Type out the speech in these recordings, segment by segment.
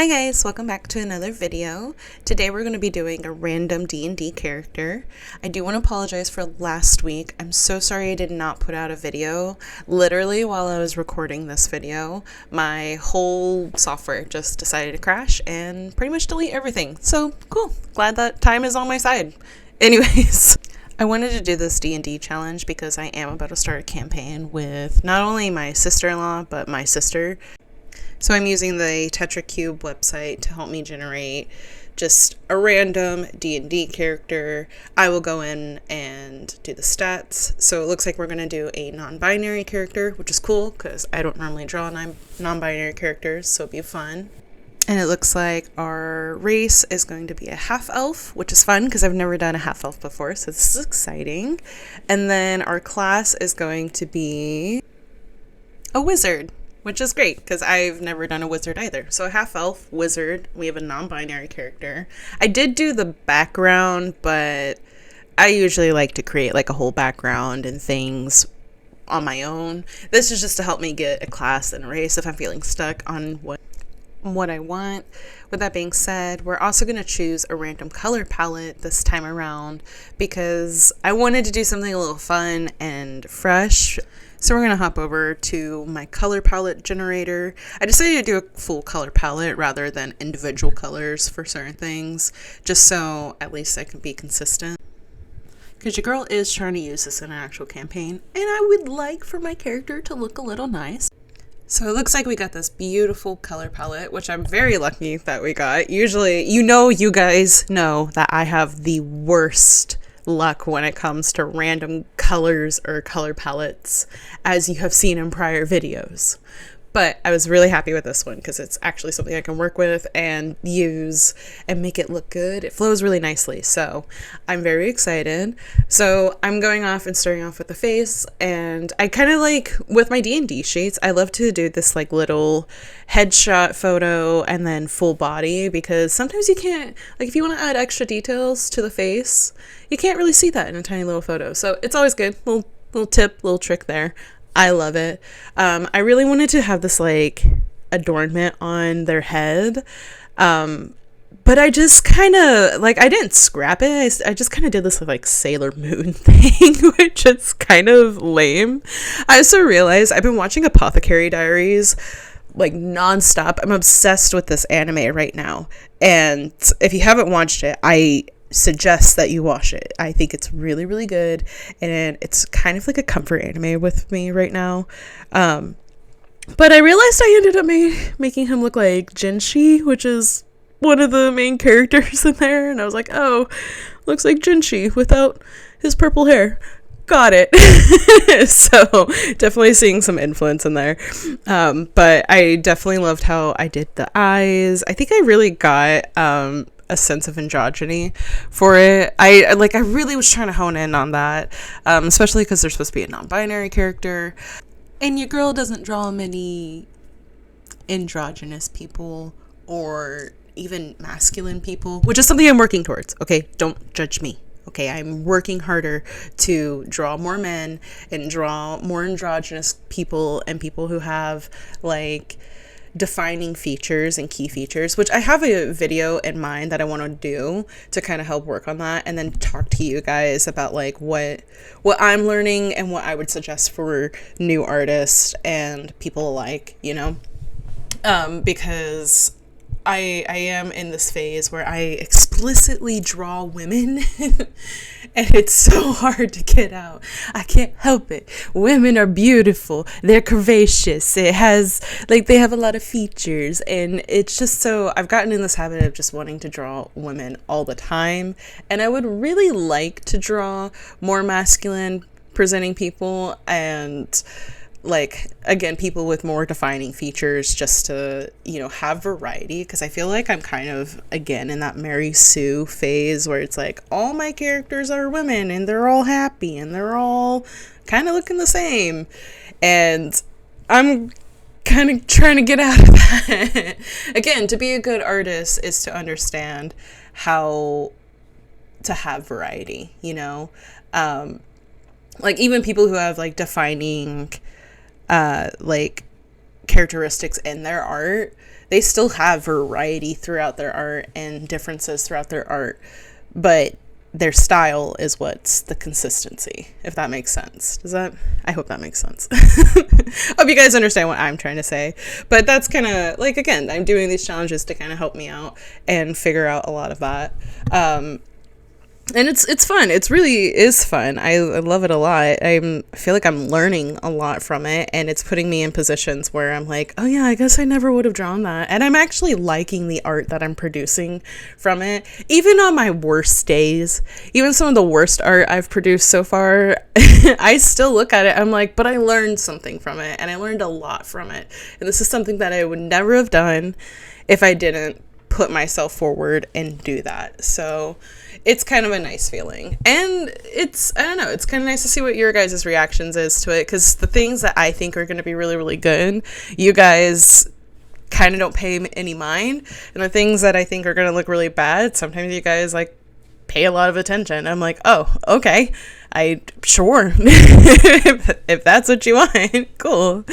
Hi guys, welcome back to another video. Today we're going to be doing a random D&D character. I do want to apologize for last week. I'm so sorry I did not put out a video. Literally while I was recording this video, my whole software just decided to crash and pretty much delete everything. So cool, glad that time is on my side. Anyways, I wanted to do this D&D challenge because I am about to start a campaign with not only my sister-in-law but my sister. So I'm using the TetraCube website to help me generate just a random D&D character. I will go in and do the stats. So it looks like we're going to do a non-binary character, which is cool because I don't normally draw non-binary characters, so it'll be fun. And it looks like our race is going to be a half-elf, which is fun because I've never done a half-elf before, so this is exciting. And then our class is going to be a wizard, which is great because I've never done a wizard either. So a half-elf wizard, we have a non-binary character. I did do the background, but I usually like to create like a whole background and things on my own. This is just to help me get a class and a race if I'm feeling stuck on what I want. With that being said, we're also going to choose a random color palette this time around because I wanted to do something a little fun and fresh. So we're going to hop over to my color palette generator. I decided to do a full color palette rather than individual colors for certain things, just so at least I can be consistent. Because your girl is trying to use this in an actual campaign, and I would like for my character to look a little nice. So it looks like we got this beautiful color palette, which I'm very lucky that we got. Usually, you guys know that I have the worst luck when it comes to random colors or color palettes, as you have seen in prior videos. But I was really happy with this one because it's actually something I can work with and use and make it look good. It flows really nicely, so I'm very excited. So I'm going off and starting off with the face, and I kind of like, with my D&D sheets, I love to do this like little headshot photo and then full body, because sometimes you can't, like if you want to add extra details to the face, you can't really see that in a tiny little photo. So it's always good, little tip, little trick there. I love it. I really wanted to have this like adornment on their head, but I just kind of like, I didn't scrap it. I just kind of did this like Sailor Moon thing, which is kind of lame. I also realized I've been watching Apothecary Diaries like nonstop. I'm obsessed with this anime right now, and if you haven't watched it, I suggest that you watch it. I think it's really, really good, and it's kind of like a comfort anime with me right now. But I realized I ended up making him look like Jinshi, which is one of the main characters in there, and I was like, oh, looks like Jinshi without his purple hair. Got it. So definitely seeing some influence in there. But I definitely loved how I did the eyes. I think I really got a sense of androgyny for it. I really was trying to hone in on that, especially because they're supposed to be a non-binary character, and your girl doesn't draw many androgynous people or even masculine people, which is something I'm working towards. Okay, don't judge me. Okay, I'm working harder to draw more men and draw more androgynous people and people who have like defining features and key features, which I have a video in mind that I want to do to kind of help work on that, and then talk to you guys about like what I'm learning and what I would suggest for new artists and people alike, you know, because I am in this phase where I explicitly draw women and it's so hard to get out. I can't help it. Women are beautiful. They're curvaceous. It has, like, they have a lot of features, and it's just so, I've gotten in this habit of just wanting to draw women all the time, and I would really like to draw more masculine presenting people and like, again, people with more defining features, just to, you know, have variety, because I feel like I'm kind of, again, in that Mary Sue phase where it's like all my characters are women and they're all happy and they're all kind of looking the same, and I'm kind of trying to get out of that. Again, to be a good artist is to understand how to have variety, you know, like even people who have like defining like characteristics in their art. They still have variety throughout their art and differences throughout their art, but their style is what's the consistency, if that makes sense. I hope that makes sense. Hope you guys understand what I'm trying to say. But that's kind of like, again, I'm doing these challenges to kind of help me out and figure out a lot of that. And it's fun. It really is fun. I love it a lot. I feel like I'm learning a lot from it, and it's putting me in positions where I'm like, oh yeah, I guess I never would have drawn that. And I'm actually liking the art that I'm producing from it. Even on my worst days, even some of the worst art I've produced so far, I still look at it. I'm like, but I learned something from it, and I learned a lot from it. And this is something that I would never have done if I didn't put myself forward and do that. So it's kind of a nice feeling, and I don't know, it's kind of nice to see what your guys' reactions is to it, because the things that I think are going to be really, really good, you guys kind of don't pay any mind, and the things that I think are going to look really bad, sometimes you guys like pay a lot of attention. I'm like, oh, okay, sure. if that's what you want, cool.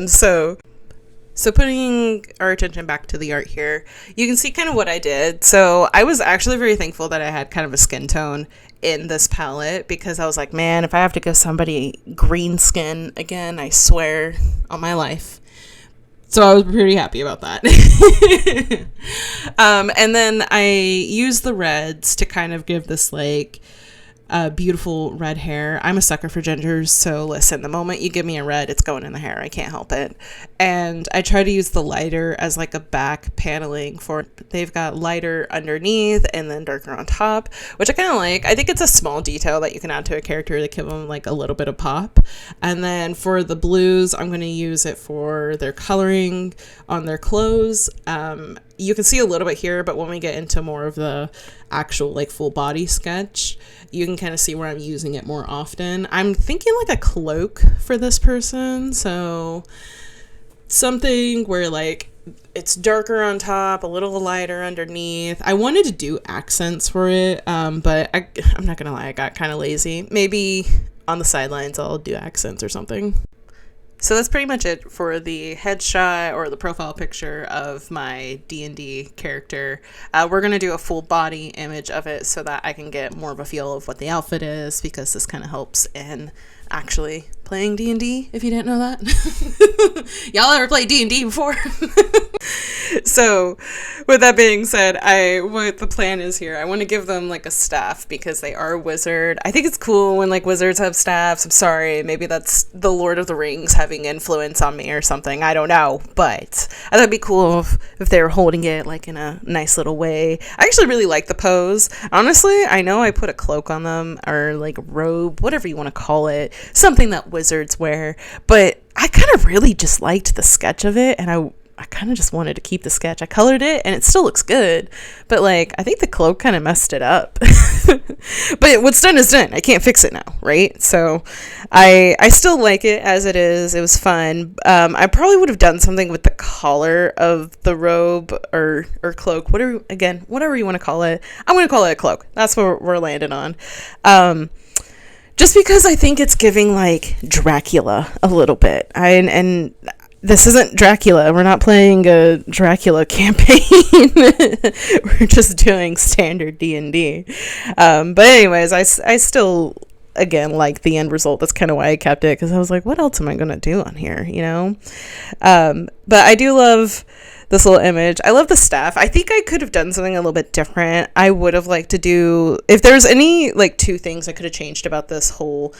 So putting our attention back to the art here, you can see kind of what I did. So I was actually very thankful that I had kind of a skin tone in this palette, because I was like, man, if I have to give somebody green skin again, I swear on my life. So I was pretty happy about that. And then I used the reds to kind of give this like beautiful red hair. I'm a sucker for gingers, so listen, the moment you give me a red, it's going in the hair. I can't help it. And I try to use the lighter as like a back paneling for, they've got lighter underneath and then darker on top, which I kind of like. I think it's a small detail that you can add to a character to give them like a little bit of pop. And then for the blues, I'm going to use it for their coloring on their clothes. You can see a little bit here, but when we get into more of the actual like full body sketch, you can kind of see where I'm using it more often. I'm thinking like a cloak for this person. So something where like it's darker on top, a little lighter underneath. I wanted to do accents for it, but I'm not gonna lie, I got kind of lazy. Maybe on the sidelines I'll do accents or something. So that's pretty much it for the headshot or the profile picture of my D&D character. We're going to do a full body image of it so that I can get more of a feel of what the outfit is, because this kind of helps in actually playing D&D, if you didn't know that. Y'all ever played D&D before? So with that being said, what the plan is here, I want to give them like a staff because they are a wizard. I think it's cool when like wizards have staffs. I'm sorry, maybe that's the Lord of the Rings having influence on me or something. I don't know, but I thought it'd be cool if they were holding it like in a nice little way. I actually really like the pose. Honestly, I know I put a cloak on them or like robe, whatever you want to call it, something that wizards wear, but I kind of really just liked the sketch of it, and I kind of just wanted to keep the sketch. I colored it and it still looks good, but like I think the cloak kind of messed it up. But what's done is done. I can't fix it now, right? So I still like it as it is. It was fun. I probably would have done something with the collar of the robe or cloak, whatever you want to call it. I'm going to call it a cloak. That's what we're landing on. Just because I think it's giving like Dracula a little bit. And this isn't Dracula. We're not playing a Dracula campaign. We're just doing standard D&D. But anyways, I still, again, like the end result. That's kind of why I kept it, because I was like, what else am I going to do on here, you know? But I do love this little image. I love the staff. I think I could have done something a little bit different. I would have liked to do, if there's any like two things I could have changed about this whole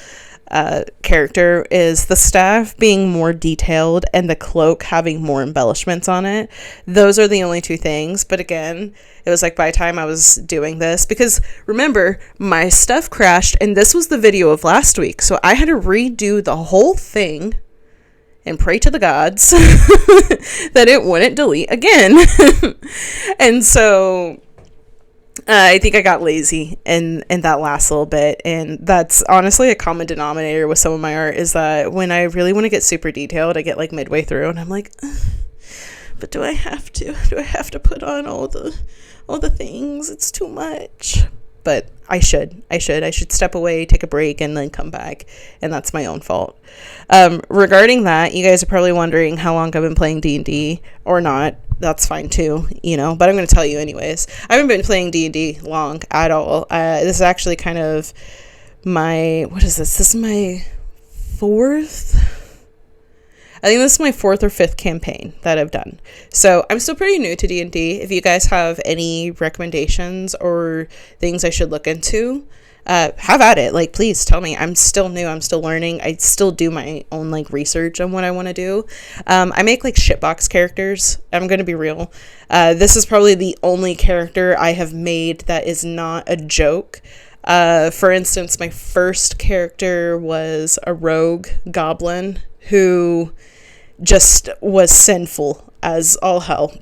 character, is the staff being more detailed and the cloak having more embellishments on it. Those are the only two things. But again, it was like by the time I was doing this, because remember, my stuff crashed, and this was the video of last week, so I had to redo the whole thing and pray to the gods that it wouldn't delete again. And so I think I got lazy in that last little bit, and that's honestly a common denominator with some of my art, is that when I really want to get super detailed, I get like midway through and I'm like, but do I have to put on all the things? It's too much. but I should step away, take a break, and then come back, and that's my own fault. Regarding that, you guys are probably wondering how long I've been playing D&D or not. That's fine too, you know, but I'm going to tell you anyways. I haven't been playing D&D long at all. This is actually kind of my, what is this? This is my I think this is my fourth or fifth campaign that I've done. So I'm still pretty new to D&D. If you guys have any recommendations or things I should look into, have at it. Like, please tell me. I'm still new. I'm still learning. I still do my own like research on what I want to do. I make like shitbox characters. I'm going to be real. This is probably the only character I have made that is not a joke. For instance, my first character was a rogue goblin who just was sinful as all hell.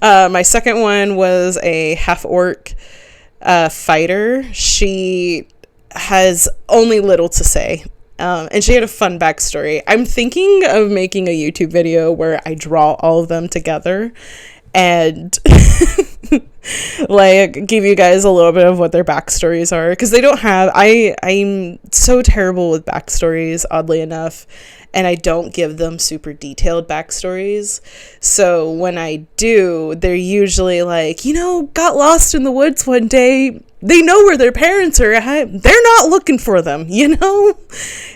My second one was a half-orc fighter. She has only little to say. And she had a fun backstory. I'm thinking of making a YouTube video where I draw all of them together and like give you guys a little bit of what their backstories are, because they don't have, I'm so terrible with backstories, oddly enough, and I don't give them super detailed backstories. So when I do, they're usually like, you know, got lost in the woods one day, they know where their parents are at, they're not looking for them, you know.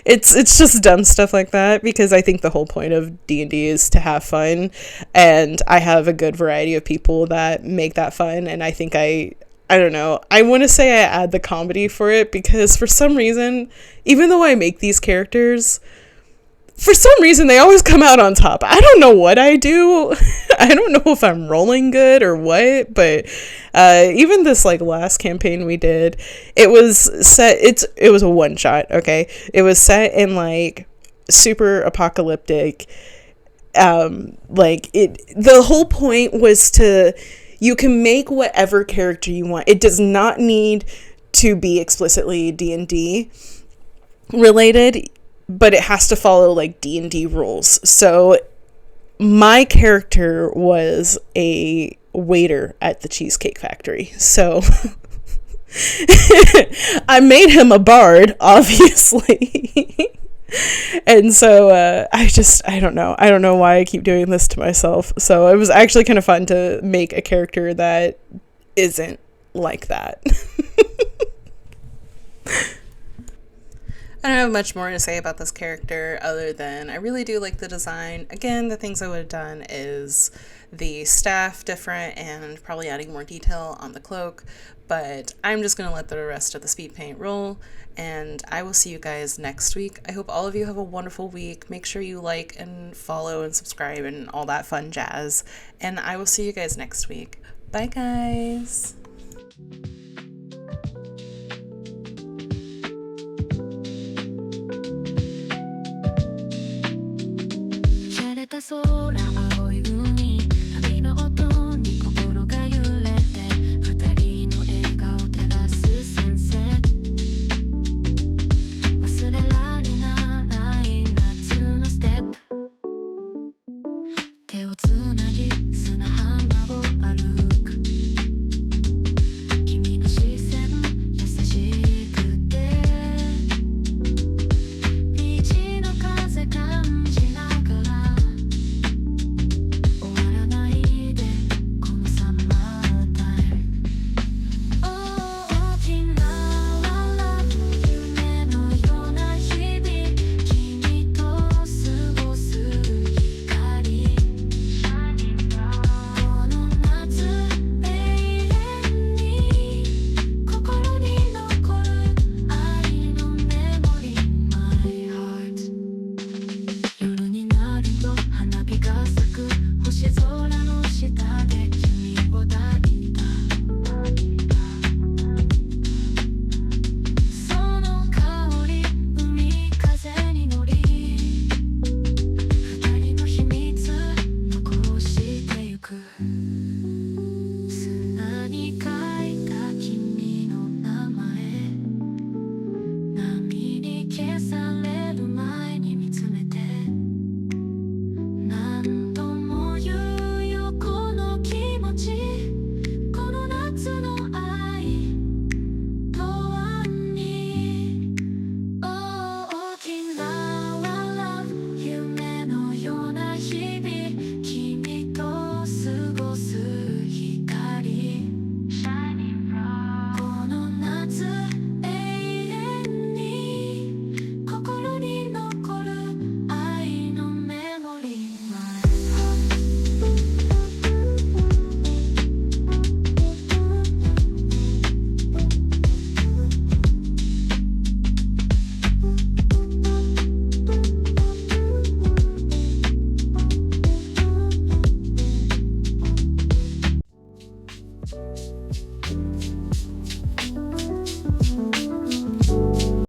It's just dumb stuff like that, because I think the whole point of D&D is to have fun, and I have a good variety of people that make that fun, and I think I don't know, I want to say I add the comedy for it, because for some reason, even though I make these characters, for some reason they always come out on top. I don't know what I do. I don't know if I'm rolling good or what, but even this like last campaign we did, it was set, it was a one shot, okay? It was set in like super apocalyptic, like the whole point was to, you can make whatever character you want. It does not need to be explicitly D&D related, but it has to follow like D&D rules. So my character was a waiter at the Cheesecake Factory. So I made him a bard, obviously. And so I don't know why I keep doing this to myself. So it was actually kind of fun to make a character that isn't like that. I don't have much more to say about this character other than I really do like the design. Again, the things I would have done is the staff different and probably adding more detail on the cloak, but I'm just going to let the rest of the speed paint roll, and I will see you guys next week. I hope all of you have a wonderful week. Make sure you like and follow and subscribe and all that fun jazz, and I will see you guys next week. Bye, guys.